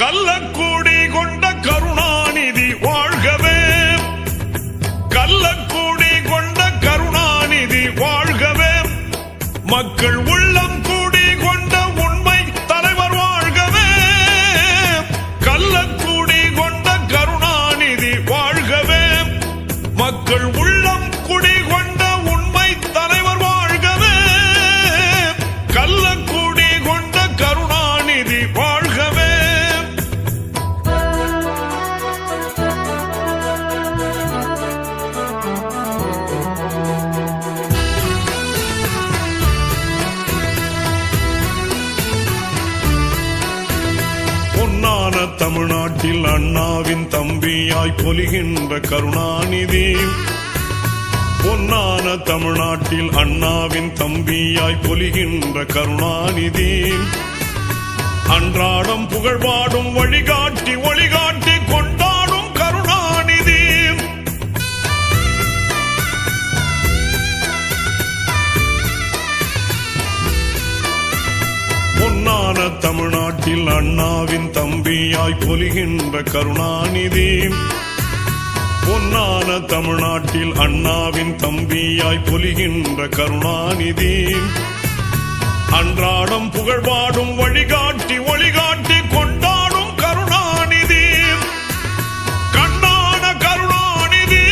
கள்ளக்கூடி கொண்ட கருணாநிதி வாழ்கவே, கள்ளக்கூடி கொண்ட கருணாநிதி வாழ்கவே, மக்கள் உள்ளம் கூடி கொண்ட உண்மை தலைவர் வாழ்கவே, கள்ளக்கூடி கொண்ட கருணாநிதி வாழ்கவே, மக்கள் உள்ளம் குடி கொண்ட உண்மை தலைவர் வாழ்கவே, கள்ளக்கூடி கொண்ட கருணாநிதி வாழ்கவே. பொன்னான தமிழ்நாட்டில் அண்ணாவின் தம்பியாய் பொலிகின்ற கருணாநிதி, பொன்னான தமிழ்நாட்டில் அண்ணாவின் தம்பியாய் பொலிகின்ற கருணாநிதி, அன்றாடம் புகழ்பாடும் வழிகாட்டி ஒளிகாட்டி கொண்டாடும் கருணாநிதி, பொன்னான தமிழ்நாட்டில் அண்ணாவின் தம்பியாய் பொலிகின்ற கருணாநிதி, பொன்னான தமிழ்நாட்டில் அண்ணாவின் தம்பியாய் பொலிகின்ற கருணாநிதி, அன்றாடம் புகழ்பாடும் வழிகாட்டி ஒளிகாட்டி கொண்டாடும் கருணாநிதி, கண்ணான கருணாநிதி,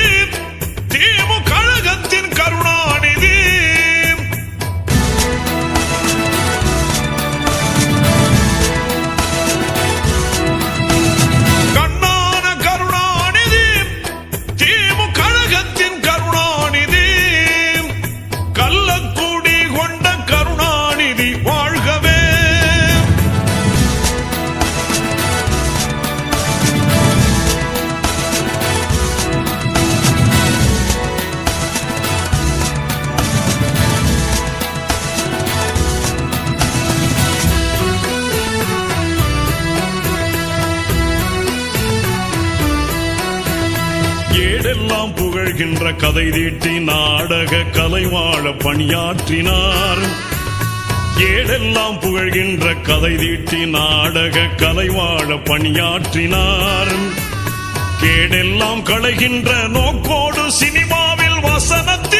திமுக கழகத்தின் கருணாநிதி, கண்ணான கருணாநிதி, திமுக கழகத்தின் கருணாநிதி, கள்ளக்கூடி கொண்ட கருணாநிதி வாழ்கவே. ஏடெல்லாம் புகழ்கின்ற கதை தீட்டி நாடக கலை வாழ பணியாற்றினார், ஏடெல்லாம் புகழ்கின்ற கதை தீட்டி நாடக கலை வாழ பணியாற்றினார், கேடெல்லாம் களைகின்ற நோக்கோடு சினிமாவில் வசனத்தில்